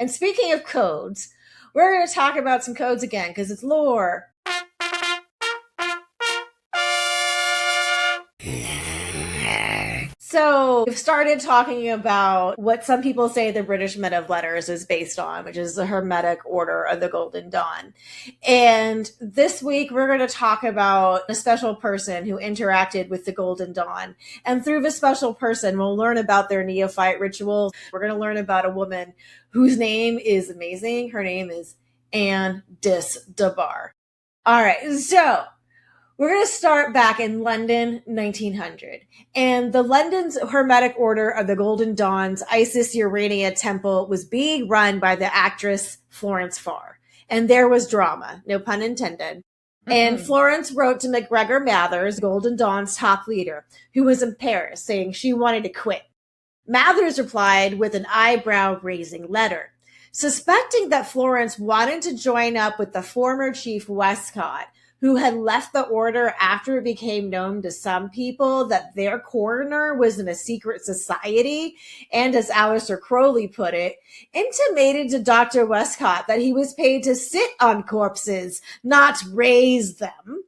And speaking of codes, we're going to talk about some codes again because it's lore. So we've started talking about what some people say the British Men of Letters is based on, which is the Hermetic Order of the Golden Dawn. And this week we're going to talk about a special person who interacted with the Golden Dawn. And through this special person, we'll learn about their neophyte rituals. We're going to learn about a woman whose name is amazing. Her name is Anne Dis-Debar. All right, so we're going to start back in London, 1900. And the London's Hermetic Order of the Golden Dawn's Isis Urania Temple was being run by the actress Florence Farr. And there was drama, no pun intended. And Florence wrote to McGregor Mathers, Golden Dawn's top leader, who was in Paris, saying she wanted to quit. Mathers replied with an eyebrow-raising letter, suspecting that Florence wanted to join up with the former chief Westcott, who had left the order after it became known to some people that their coroner was in a secret society, and as Aleister Crowley put it, intimated to Dr. Westcott that he was paid to sit on corpses, not raise them.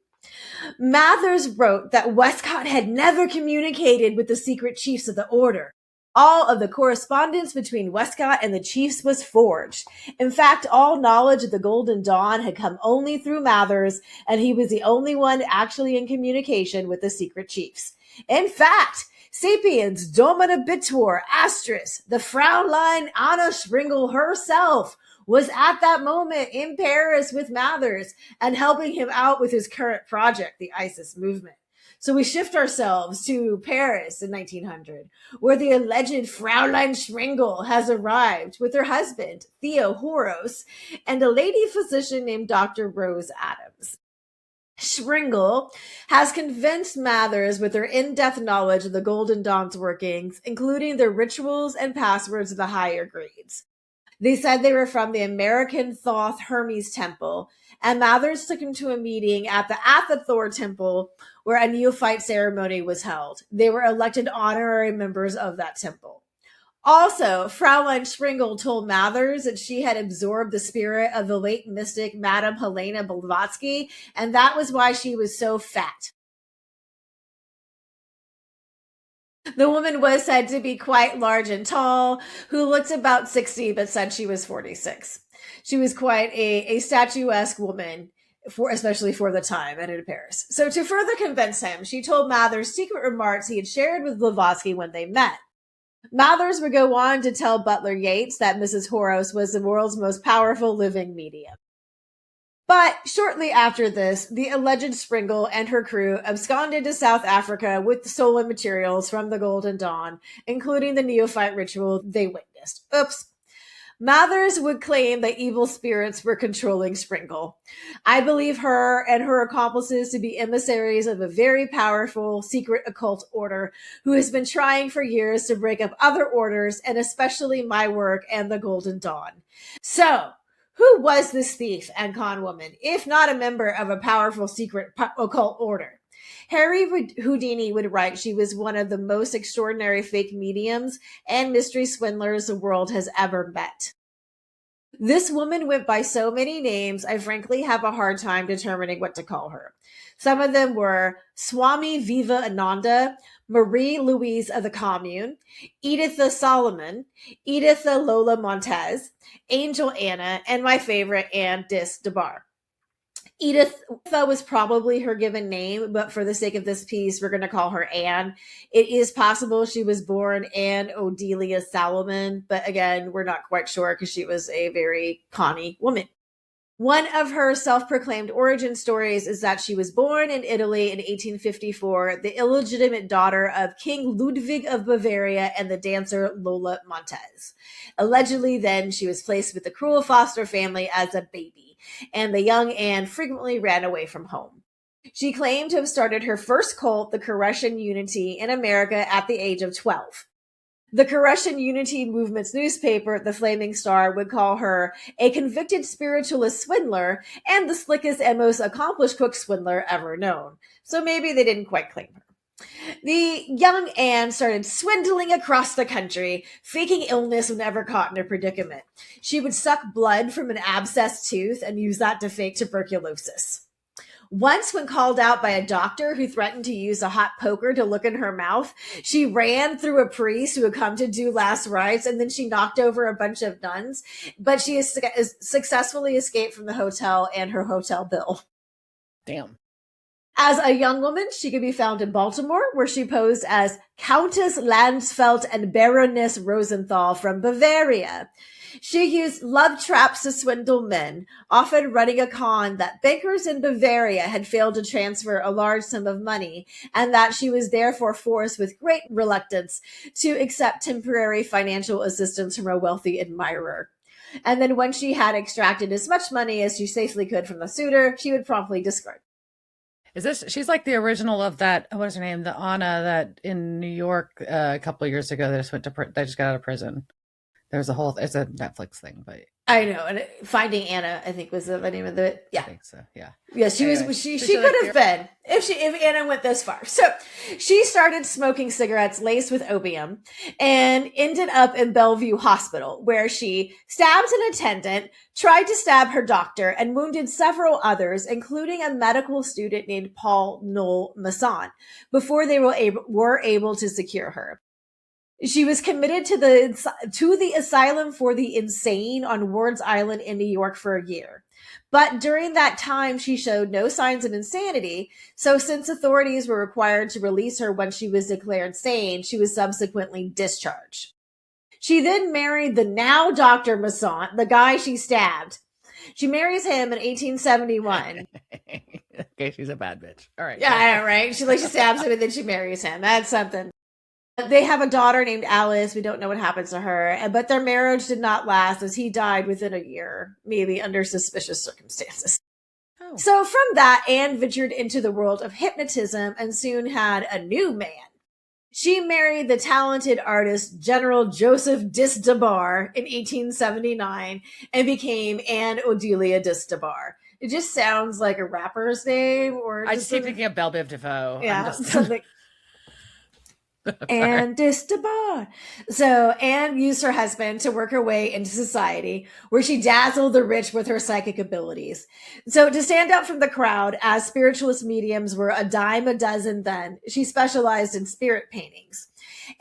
Mathers wrote that Westcott had never communicated with the secret chiefs of the order. All of the correspondence between Westcott and the chiefs was forged. In fact, all knowledge of the Golden Dawn had come only through Mathers, and he was the only one actually in communication with the secret chiefs. In fact, Sapiens Domina Bitor Astris, the Fraulein Anna Springel herself, was at that moment in Paris with Mathers and helping him out with his current project, the ISIS movement. So we shift ourselves to Paris in 1900, where the alleged Fraulein Springel has arrived with her husband, Theo Horos, and a lady physician named Dr. Rose Adams. Springel has convinced Mathers with her in-depth knowledge of the Golden Dawn's workings, including their rituals and passwords of the higher grades. They said they were from the American Thoth Hermes Temple, and Mathers took him to a meeting at the Thor Temple where a neophyte ceremony was held. They were elected honorary members of that temple. Also, Fraulein Springel told Mathers that she had absorbed the spirit of the late mystic Madame Helena Blavatsky, and that was why she was so fat. The woman was said to be quite large and tall, who looked about 60 but said she was 46. She was quite a statuesque woman, especially for the time and in Paris. So to further convince him, she told Mathers secret remarks he had shared with Blavatsky when they met. Mathers would go on to tell Butler Yeats that Mrs. Horos was the world's most powerful living medium. But shortly after this, the alleged Springel and her crew absconded to South Africa with stolen materials from the Golden Dawn, including the neophyte ritual they witnessed. Oops. Mathers would claim that evil spirits were controlling Springel. I believe her and her accomplices to be emissaries of a very powerful secret occult order who has been trying for years to break up other orders, and especially my work and the Golden Dawn. So, who was this thief and con woman, if not a member of a powerful secret occult order? Harry Houdini would write she was one of the most extraordinary fake mediums and mystery swindlers the world has ever met. This woman went by so many names, I frankly have a hard time determining what to call her. Some of them were Swami Viva Ananda, Marie Louise of the Commune, O'Delia Salomon, Editha Lola Montez, Angel Anna, and my favorite, Anne Dis-Debar. Editha was probably her given name, but for the sake of this piece, we're going to call her Anne. It is possible she was born Anne O'Delia Salomon, but again, we're not quite sure because she was a very conny woman. One of her self-proclaimed origin stories is that she was born in Italy in 1854, the illegitimate daughter of King Ludwig of Bavaria and the dancer Lola Montez. Allegedly, then, she was placed with the cruel foster family as a baby, and the young Anne frequently ran away from home. She claimed to have started her first cult, the Russian Unity, in America at the age of 12. The Russian Unity movement's newspaper, The Flaming Star, would call her a convicted spiritualist swindler and the slickest and most accomplished crook swindler ever known. So maybe they didn't quite claim her. The young Anne started swindling across the country, faking illness whenever caught in a predicament. She would suck blood from an abscessed tooth and use that to fake tuberculosis. Once, when called out by a doctor who threatened to use a hot poker to look in her mouth, she ran through a priest who had come to do last rites, and then she knocked over a bunch of nuns. But she has successfully escaped from the hotel and her hotel bill. Damn. As a young woman, she could be found in Baltimore, where she posed as Countess Landsfeld and Baroness Rosenthal from Bavaria. She used love traps to swindle men, often running a con that bankers in Bavaria had failed to transfer a large sum of money, and that she was therefore forced with great reluctance to accept temporary financial assistance from a wealthy admirer. And then when she had extracted as much money as she safely could from the suitor, she would promptly discard. She's like the original of that, what is her name? The Anna that in New York a couple of years ago that just got out of prison. It's a Netflix thing, but I know. And Finding Anna, I think was the name of it. Yeah. I think so. Yeah. Yeah, she could have been if Anna went this far. So she started smoking cigarettes laced with opium and ended up in Bellevue Hospital, where she stabbed an attendant, tried to stab her doctor, and wounded several others, including a medical student named Paul Noel Masson, before they were able to secure her. She was committed to the asylum for the insane on Ward's Island in New York for a year. But during that time, she showed no signs of insanity. So since authorities were required to release her when she was declared sane, she was subsequently discharged. She then married the now Dr. Masson, the guy she stabbed. She marries him in 1871. Okay, she's a bad bitch. All right. Yeah, I know, right? She stabs him and then she marries him. That's something. They have a daughter named Alice. We don't know what happens to her, but their marriage did not last as he died within a year, maybe under suspicious circumstances. Oh. So from that, Anne ventured into the world of hypnotism and soon had a new man. She married the talented artist General Joseph Disdabar in 1879 and became Anne O'Delia Disdabar. It just sounds like a rapper's name, or I just keep thinking of Belle Biv DeVoe. Yeah, something. And Disdabar. So Anne used her husband to work her way into society, where she dazzled the rich with her psychic abilities. So to stand out from the crowd, as spiritualist mediums were a dime a dozen then, she specialized in spirit paintings.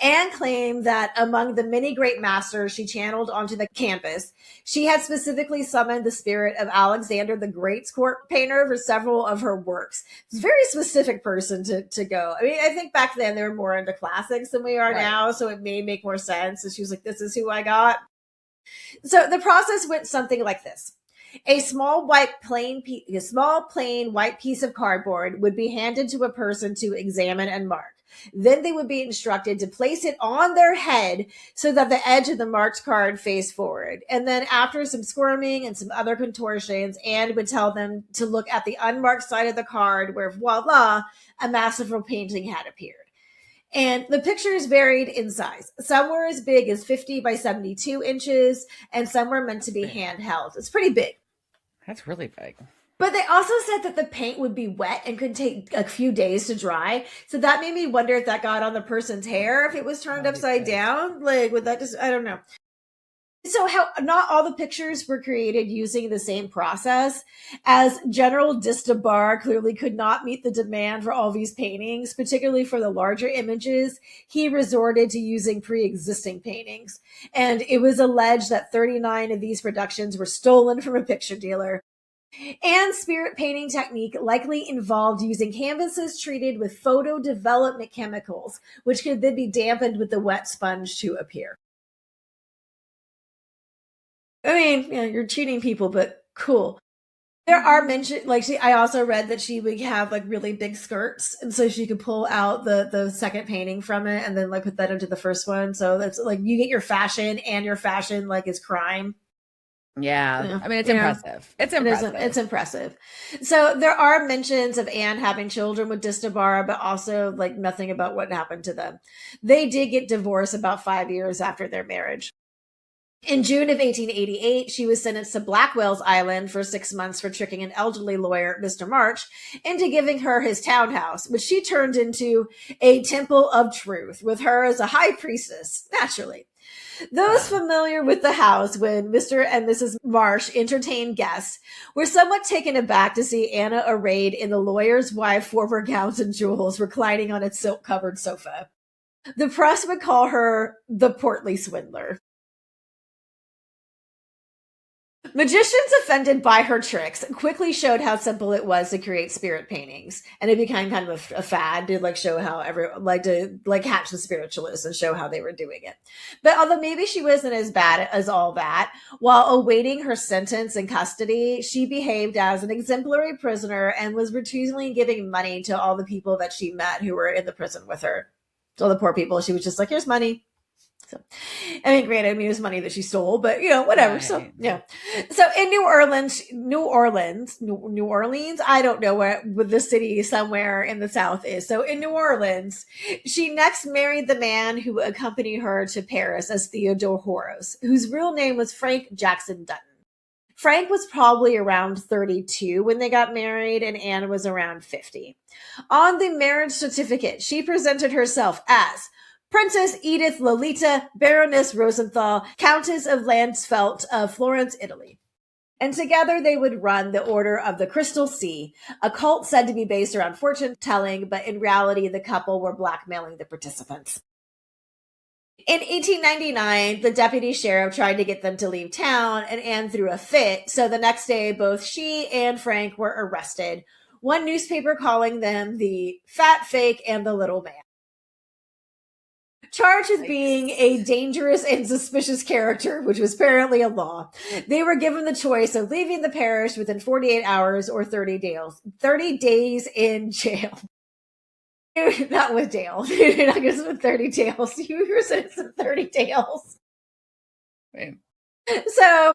Anne claimed that among the many great masters she channeled onto the canvas, she had specifically summoned the spirit of Alexander the Great's court painter for several of her works. It's a very specific person to go. I mean, I think back then they were more into classics than we are now, so it may make more sense. So she was like, this is who I got. So the process went something like this. A small plain white piece of cardboard would be handed to a person to examine and mark. Then they would be instructed to place it on their head so that the edge of the marked card faced forward. And then after some squirming and some other contortions, Anne would tell them to look at the unmarked side of the card where, voila, a masterful painting had appeared. And the pictures varied in size. Some were as big as 50 by 72 inches, and some were meant to be handheld. It's pretty big. That's really big. But they also said that the paint would be wet and could take a few days to dry. So that made me wonder if that got on the person's hair, if it was turned upside down. Like, would that just, I don't know. So not all the pictures were created using the same process, as General Disdabar clearly could not meet the demand for all these paintings, particularly for the larger images. He resorted to using pre-existing paintings. And it was alleged that 39 of these productions were stolen from a picture dealer. Anne's spirit painting technique likely involved using canvases treated with photo development chemicals, which could then be dampened with the wet sponge to appear. I mean, you're cheating people, but cool. There are mentions, I also read that she would have really big skirts, and so she could pull out the second painting from it and then put that into the first one. So that's you get your fashion, and your fashion is crime. Yeah. I mean, it's impressive. It's impressive. So there are mentions of Anne having children with Disdabar, but also nothing about what happened to them. They did get divorced about 5 years after their marriage. In June of 1888, she was sentenced to Blackwell's Island for 6 months for tricking an elderly lawyer, Mr. March, into giving her his townhouse, which she turned into a temple of truth, with her as a high priestess, naturally. Those familiar with the house when Mr. and Mrs. Marsh entertained guests were somewhat taken aback to see Anna arrayed in the lawyer's wife's former gowns and jewels reclining on its silk-covered sofa. The press would call her the portly swindler. Magicians offended by her tricks quickly showed how simple it was to create spirit paintings, and it became kind of a fad to show how to hatch the spiritualists and show how they were doing it. But although maybe she wasn't as bad as all that, while awaiting her sentence in custody, she behaved as an exemplary prisoner and was routinely giving money to all the people that she met who were in the prison with her. To all the poor people, she was just like, "Here's money." So, granted, it was money that she stole, but whatever. Right. So, yeah. So in New Orleans, I don't know where the city somewhere in the South is. So in New Orleans, she next married the man who accompanied her to Paris as Theo Horos, whose real name was Frank Jackson Dutton. Frank was probably around 32 when they got married, and Anne was around 50. On the marriage certificate, she presented herself as Princess Edith Lolita, Baroness Rosenthal, Countess of Landsfeld of Florence, Italy. And together they would run the Order of the Crystal Sea, a cult said to be based around fortune-telling, but in reality the couple were blackmailing the participants. In 1899, the deputy sheriff tried to get them to leave town, and Anne threw a fit, so the next day both she and Frank were arrested, one newspaper calling them the fat fake and the little man. Charged with being a dangerous and suspicious character, which was apparently a law, they were given the choice of leaving the parish within 48 hours or 30 days in jail. Not with Dale. You're not going to spend 30 tails. You were sentenced to 30 tails. Right. So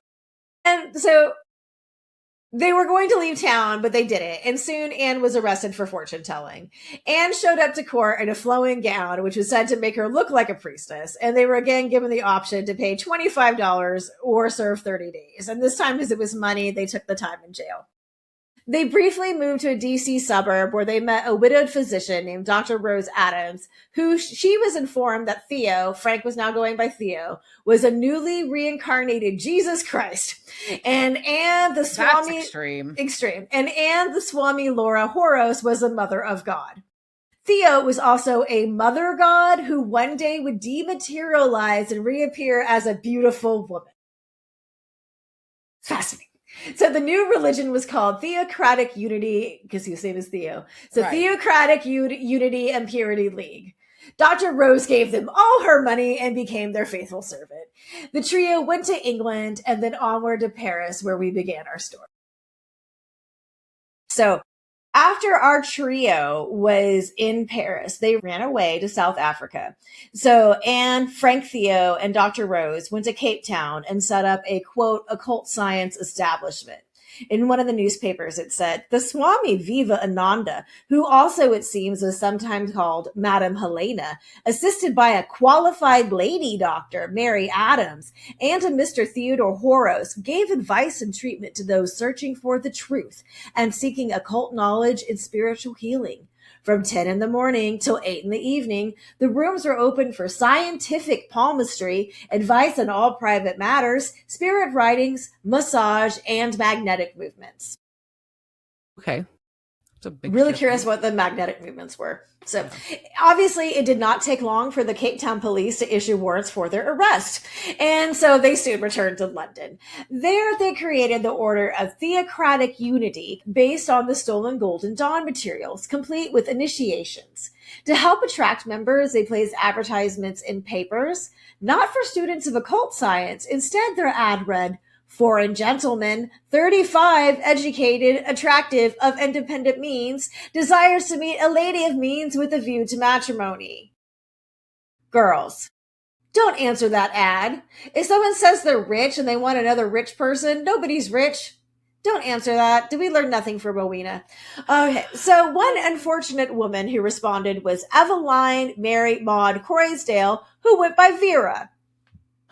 they were going to leave town, but they didn't. And soon Anne was arrested for fortune telling. Anne showed up to court in a flowing gown, which was said to make her look like a priestess. And they were again given the option to pay $25 or serve 30 days. And this time, because it was money, they took the time in jail. They briefly moved to a D.C. suburb where they met a widowed physician named Dr. Rose Adams, who she was informed that Theo, Frank was now going by Theo, was a newly reincarnated Jesus Christ. And the Swami... That's extreme. Extreme. And the Swami Laura Horos was a mother of God. Theo was also a mother god who one day would dematerialize and reappear as a beautiful woman. Fascinating. So the new religion was called Theocratic Unity, because his name is Theo. So right. Theocratic Unity and Purity League. Dr. Rose gave them all her money and became their faithful servant. The trio went to England and then onward to Paris, where we began our story. So after our trio was in Paris, they ran away to South Africa. So Anne, Frank Theo, and Dr. Rose went to Cape Town and set up a, quote, occult science establishment. In one of the newspapers, it said, the Swami Viva Ananda, who also, it seems, was sometimes called Madame Helena, assisted by a qualified lady doctor, Mary Adams, and a Mr. Theodore Horos, gave advice and treatment to those searching for the truth and seeking occult knowledge and spiritual healing. From 10 in the morning till 8 in the evening, the rooms were open for scientific palmistry, advice on all private matters, spirit writings, massage, and magnetic movements. Okay. It's a big really curious what the magnetic movements were. So obviously it did not take long for the Cape Town police to issue warrants for their arrest. And so they soon returned to London. There they created the Order of Theocratic Unity based on the stolen Golden Dawn materials, complete with initiations. To help attract members, they placed advertisements in papers, not for students of occult science. Instead, their ad read, foreign gentleman, 35, educated, attractive, of independent means, desires to meet a lady of means with a view to matrimony. Girls, don't answer that ad. If someone says they're rich and they want another rich person, nobody's rich. Don't answer that. Did we learn nothing from Rowena? Okay, so one unfortunate woman who responded was Eveline Mary Maud Croysdale, who went by Vera.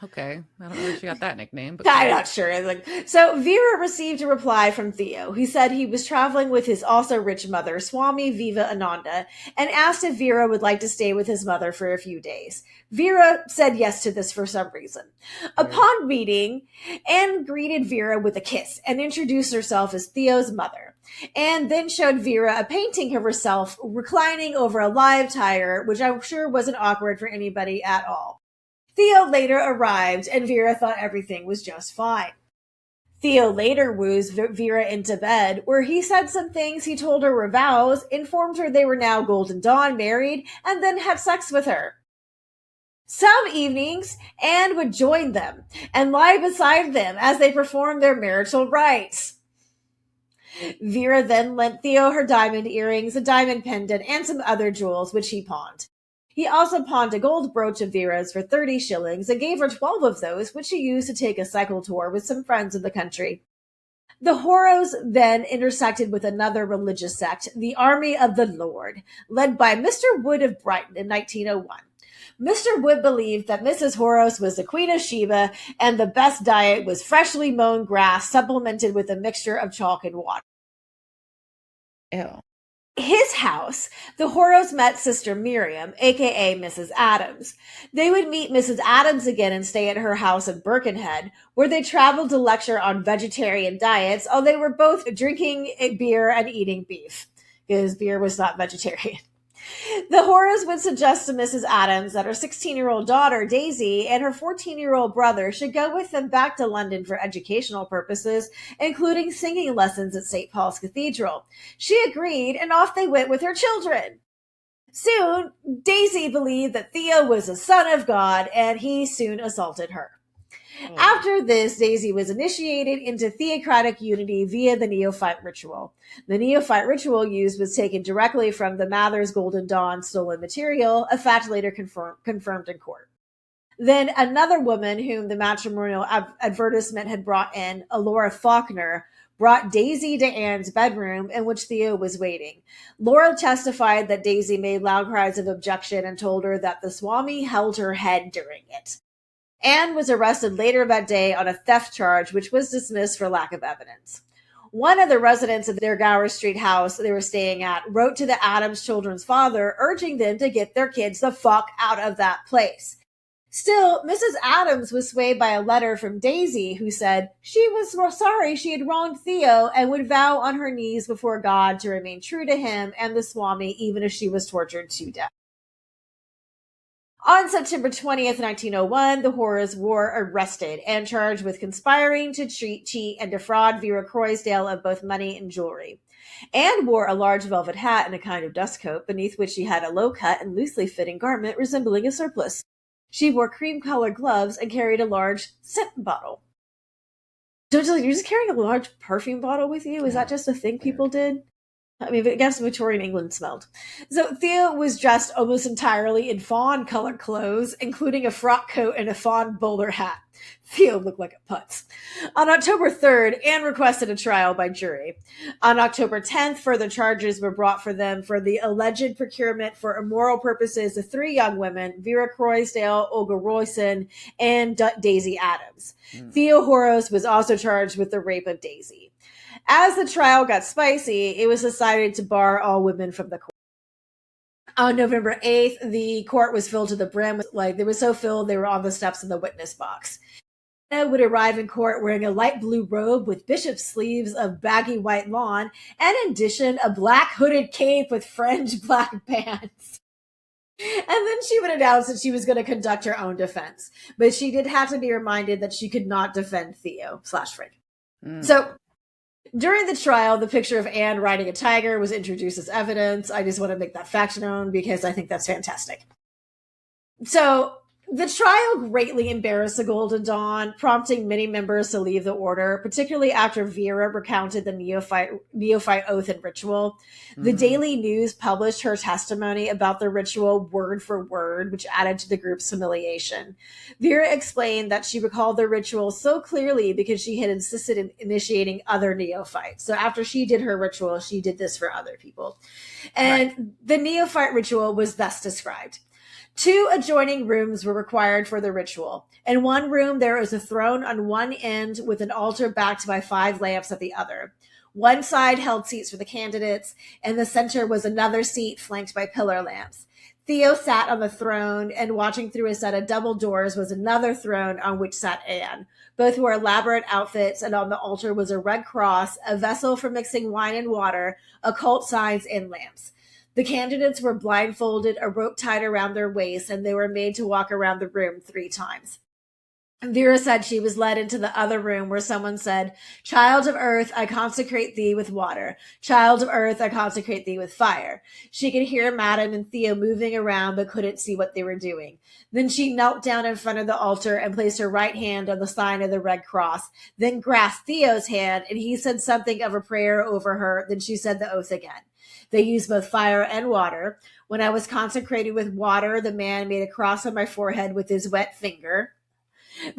Okay. I don't know where she got that nickname, but I'm cool. not sure. So Vera received a reply from Theo, who said he was traveling with his also rich mother, Swami Viva Ananda, and asked if Vera would like to stay with his mother for a few days. Vera said yes to this for some reason. Weird. Upon meeting, Anne greeted Vera with a kiss and introduced herself as Theo's mother, and then showed Vera a painting of herself reclining over a live tiger, which I'm sure wasn't awkward for anybody at all. Theo later arrived, and Vera thought everything was just fine. Theo later woos Vera into bed, where he said some things he told her were vows, informed her they were now Golden Dawn married, and then had sex with her. Some evenings, Anne would join them and lie beside them as they performed their marital rites. Vera then lent Theo her diamond earrings, a diamond pendant, and some other jewels, which he pawned. He also pawned a gold brooch of Vera's for 30 shillings and gave her 12 of those, which she used to take a cycle tour with some friends in the country. The Horos then intersected with another religious sect, the Army of the Lord, led by Mr. Wood of Brighton in 1901. Mr. Wood believed that Mrs. Horos was the Queen of Sheba, and the best diet was freshly mown grass supplemented with a mixture of chalk and water. Ew. His house, the Horos met Sister Miriam, aka Mrs. Adams. They would meet Mrs. Adams again and stay at her house in Birkenhead, where they traveled to lecture on vegetarian diets, although they were both drinking beer and eating beef, because beer was not vegetarian. The Horos would suggest to Mrs. Adams that her 16-year-old daughter, Daisy, and her 14-year-old brother should go with them back to London for educational purposes, including singing lessons at St. Paul's Cathedral. She agreed, and off they went with her children. Soon, Daisy believed that Theo was a son of God, and he soon assaulted her. After this, Daisy was initiated into Theocratic Unity via the neophyte ritual. The neophyte ritual used was taken directly from the Mathers Golden Dawn stolen material, a fact later confirmed in court. Then another woman whom the matrimonial advertisement had brought in, Laura Faulkner, brought Daisy to Anne's bedroom in which Theo was waiting. Laura testified that Daisy made loud cries of objection and told her that the Swami held her head during it. Anne was arrested later that day on a theft charge, which was dismissed for lack of evidence. One of the residents of their Gower Street house they were staying at wrote to the Adams children's father, urging them to get their kids the fuck out of that place. Still, Mrs. Adams was swayed by a letter from Daisy, who said she was sorry she had wronged Theo and would vow on her knees before God to remain true to him and the Swami, even if she was tortured to death. On September 20th, 1901, the Horos were arrested and charged with conspiring to cheat, and defraud Vera Croysdale of both money and jewelry. Anne wore a large velvet hat and a kind of dust coat, beneath which she had a low-cut and loosely fitting garment resembling a surplice. She wore cream-colored gloves and carried a large scent bottle. So you're just carrying a large perfume bottle with you? Is that just a thing people did? I mean, I guess Victorian England smelled. So Theo was dressed almost entirely in fawn-colored clothes, including a frock coat and a fawn bowler hat. Theo looked like a putz. On October 3rd, Anne requested a trial by jury. On October 10th, further charges were brought for them for the alleged procurement for immoral purposes of 3 young women, Vera Croysdale, Olga Royson, and Daisy Adams. Theo Horos was also charged with the rape of Daisy. As the trial got spicy, it was decided to bar all women from the court. On November 8th, the court was filled to the brim. They were so filled, they were on the steps in the witness box. Anna would arrive in court wearing a light blue robe with bishop sleeves of baggy white lawn, and in addition, a black hooded cape with fringed black bands. And then she would announce that she was going to conduct her own defense. But she did have to be reminded that she could not defend Theo/Frank. So, during the trial, the picture of Anne riding a tiger was introduced as evidence. I just want to make that fact known because I think that's fantastic. So, the trial greatly embarrassed the Golden Dawn, prompting many members to leave the order, particularly after Vera recounted the neophyte oath and ritual. The Daily News published her testimony about the ritual word for word, which added to the group's humiliation. Vera explained that she recalled the ritual so clearly because she had insisted in initiating other neophytes. So after she did her ritual, she did this for other people. And the neophyte ritual was thus described. 2 adjoining rooms were required for the ritual. In one room, there was a throne on one end with an altar backed by 5 lamps at the other. One side held seats for the candidates, and the center was another seat flanked by pillar lamps. Theo sat on the throne, and watching through a set of double doors was another throne on which sat Anne. Both wore elaborate outfits, and on the altar was a red cross, a vessel for mixing wine and water, occult signs, and lamps. The candidates were blindfolded, a rope tied around their waists, and they were made to walk around the room 3 times. Vera said she was led into the other room where someone said, "Child of earth, I consecrate thee with water. Child of earth, I consecrate thee with fire." She could hear Madame and Theo moving around but couldn't see what they were doing. Then she knelt down in front of the altar and placed her right hand on the sign of the Red Cross, then grasped Theo's hand, and he said something of a prayer over her. Then she said the oath again. They used both fire and water. When I was consecrated with water, the man made a cross on my forehead with his wet finger.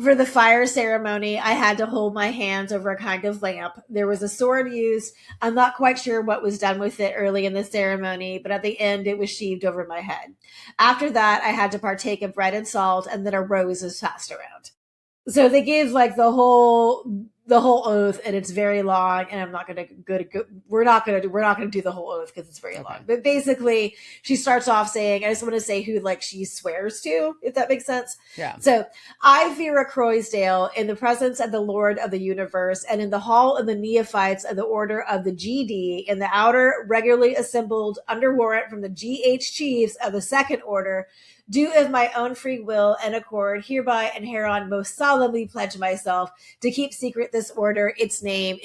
For the fire ceremony, I had to hold my hands over a kind of lamp. There was a sword used. I'm not quite sure what was done with it early in the ceremony, but at the end it was sheathed over my head. After that, I had to partake of bread and salt, and then a rose was passed around. So they give like the whole oath, and it's very long, and I'm not going to we're not going to do the whole oath because it's very long. But basically, she starts off saying, I just want to say who like she swears to, if that makes sense. Yeah. So I, Vera Croisdale, in the presence of the Lord of the universe, and in the hall of the neophytes of the Order of the GD, in the outer regularly assembled under warrant from the GH chiefs of the Second Order, do of my own free will and accord, hereby and hereon most solemnly pledge myself to keep secret this order, its name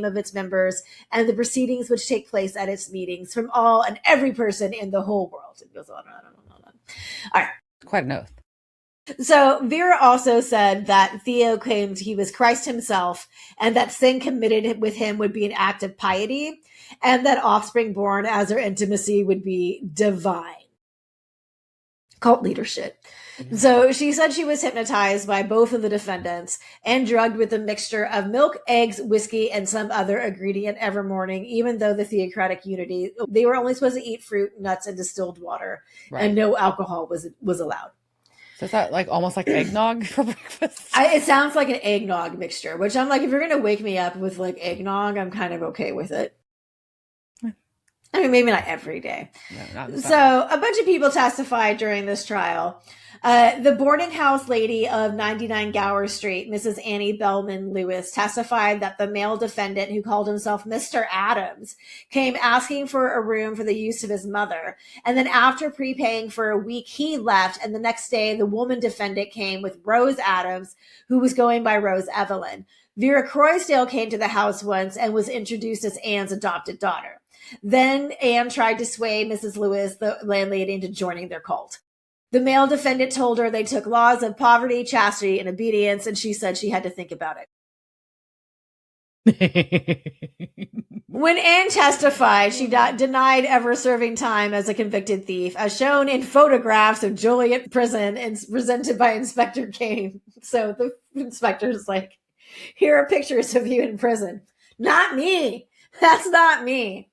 of its members, and the proceedings which take place at its meetings from all and every person in the whole world. It goes on and on and on and on. All right. Quite an oath. So Vera also said that Theo claimed he was Christ himself, and that sin committed with him would be an act of piety, and that offspring born as their intimacy would be divine. Cult leadership. So she said she was hypnotized by both of the defendants and drugged with a mixture of milk, eggs, whiskey, and some other ingredient every morning, even though the Theocratic Unity, they were only supposed to eat fruit, nuts, and distilled water, and no alcohol was allowed. So is that like almost like eggnog for breakfast? It sounds like an eggnog mixture, which I'm like, if you're going to wake me up with like eggnog, I'm kind of okay with it. I mean, maybe not every day. No, so a bunch of people testified during this trial. The boarding house lady of 99 Gower Street, Mrs. Annie Bellman Lewis, testified that the male defendant, who called himself Mr. Adams, came asking for a room for the use of his mother. And then after prepaying for a week, he left. And the next day, the woman defendant came with Rose Adams, who was going by Rose Evelyn. Vera Croisdale came to the house once and was introduced as Anne's adopted daughter. Then Anne tried to sway Mrs. Lewis, the landlady, into joining their cult. The male defendant told her they took laws of poverty, chastity, and obedience, and she said she had to think about it. When Anne testified, she denied ever serving time as a convicted thief, as shown in photographs of Joliet Prison and presented by Inspector Kane. So the inspector's like, here are pictures of you in prison. Not me. That's not me.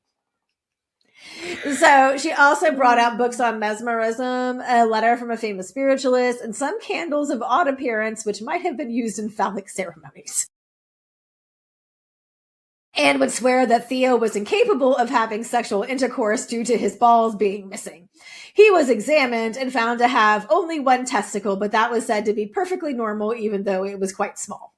So she also brought out books on mesmerism, a letter from a famous spiritualist, and some candles of odd appearance, which might have been used in phallic ceremonies. Anne would swear that Theo was incapable of having sexual intercourse due to his balls being missing. He was examined and found to have only one testicle, but that was said to be perfectly normal, even though it was quite small.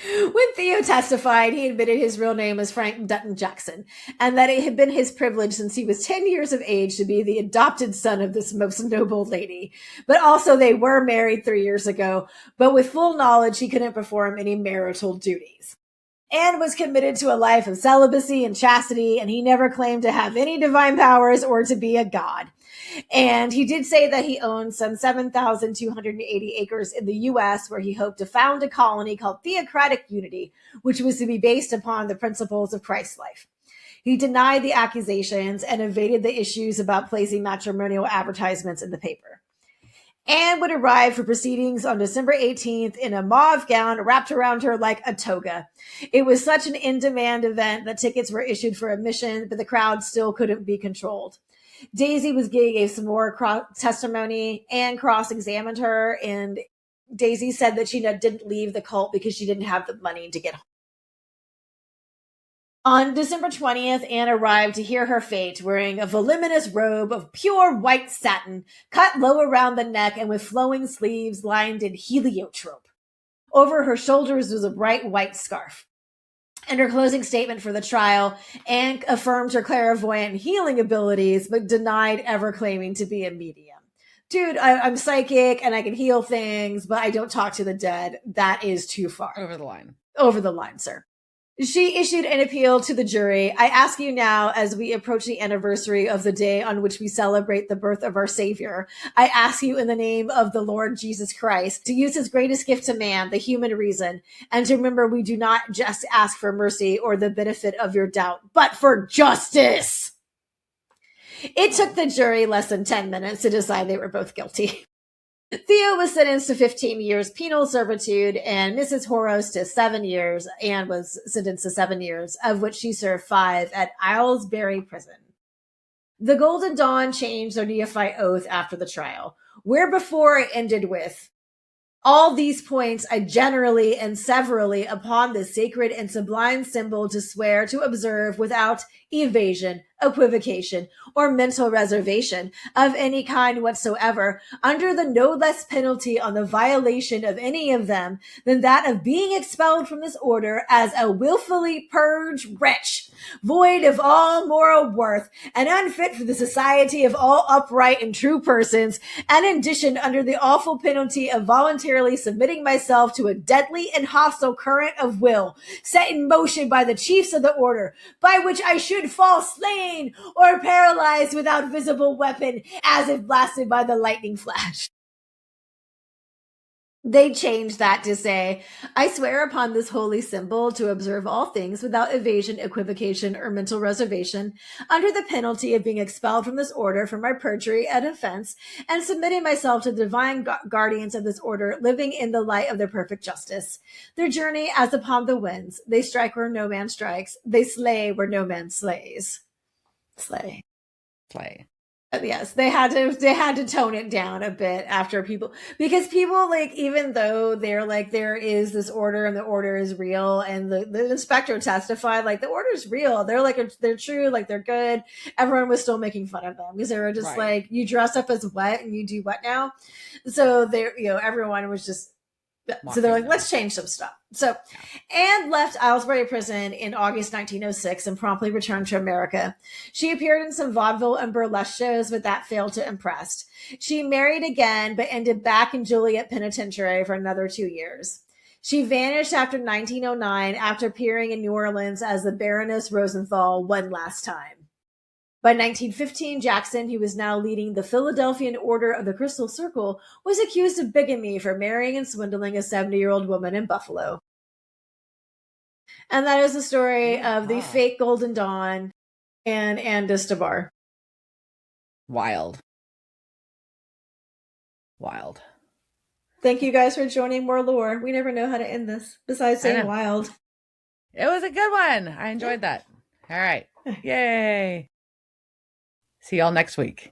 When Theo testified, he admitted his real name was Frank Dutton Jackson, and that it had been his privilege since he was 10 years of age to be the adopted son of this most noble lady. But also they were married 3 years ago, but with full knowledge he couldn't perform any marital duties. Anne was committed to a life of celibacy and chastity, and he never claimed to have any divine powers or to be a god. And he did say that he owned some 7,280 acres in the U.S., where he hoped to found a colony called Theocratic Unity, which was to be based upon the principles of Christ's life. He denied the accusations and evaded the issues about placing matrimonial advertisements in the paper. Anne would arrive for proceedings on December 18th in a mauve gown wrapped around her like a toga. It was such an in-demand event that tickets were issued for admission, but the crowd still couldn't be controlled. Daisy gave some more testimony and cross-examined her, and Daisy said that she didn't leave the cult because she didn't have the money to get home. On December 20th, Anne arrived to hear her fate, wearing a voluminous robe of pure white satin, cut low around the neck and with flowing sleeves lined in heliotrope. Over her shoulders was a bright white scarf. In her closing statement for the trial, Anne affirmed her clairvoyant healing abilities, but denied ever claiming to be a medium. Dude, I'm psychic and I can heal things, but I don't talk to the dead. That is too far. Over the line. Over the line, sir. She issued an appeal to the jury. I ask you now, as we approach the anniversary of the day on which we celebrate the birth of our Savior, I ask you in the name of the Lord Jesus Christ to use his greatest gift to man, the human reason, and to remember we do not just ask for mercy or the benefit of your doubt, but for justice. It took the jury less than 10 minutes to decide they were both guilty. Theo was sentenced to 15 years penal servitude and Mrs. Horos to 7 years. Anne was sentenced to 7 years, of which she served 5 at Aylesbury Prison. The Golden Dawn changed their neophyte oath after the trial, where before it ended with, all these points I generally and severally upon this sacred and sublime symbol to swear to observe without evasion, equivocation, or mental reservation of any kind whatsoever, under the no less penalty on the violation of any of them than that of being expelled from this order as a willfully purged wretch, void of all moral worth, and unfit for the society of all upright and true persons, and in addition under the awful penalty of voluntarily submitting myself to a deadly and hostile current of will, set in motion by the chiefs of the order, by which I should fall slain or paralyzed without visible weapon, as if blasted by the lightning flash. They changed that to say, I swear upon this holy symbol to observe all things without evasion, equivocation, or mental reservation, under the penalty of being expelled from this order for my perjury and offense, and submitting myself to the divine guardians of this order, living in the light of their perfect justice. Their journey as upon the winds. They strike where no man strikes. They slay where no man slays. Slay. Yes, they had to tone it down a bit after people, because people, like, even though they're like, there is this order and the order is real, and the inspector testified, like, the order's real, they're like, they're true, like, they're good, everyone was still making fun of them because they were just right. Like, you dress up as what and you do what now? So they, everyone was just, so they're like, let's change some stuff. So Anne left Aylesbury Prison in August 1906 and promptly returned to America. She appeared in some vaudeville and burlesque shows, but that failed to impress. She married again, but ended back in Joliet Penitentiary for another 2 years. She vanished after 1909 after appearing in New Orleans as the Baroness Rosenthal one last time. By 1915, Jackson, who was now leading the Philadelphian Order of the Crystal Circle, was accused of bigamy for marrying and swindling a 70-year-old woman in Buffalo. And that is the story of the fake Golden Dawn and Anne d'Estabar. Wild. Thank you guys for joining more lore. We never know how to end this, besides saying wild. It was a good one. I enjoyed that. All right. Yay. See y'all next week.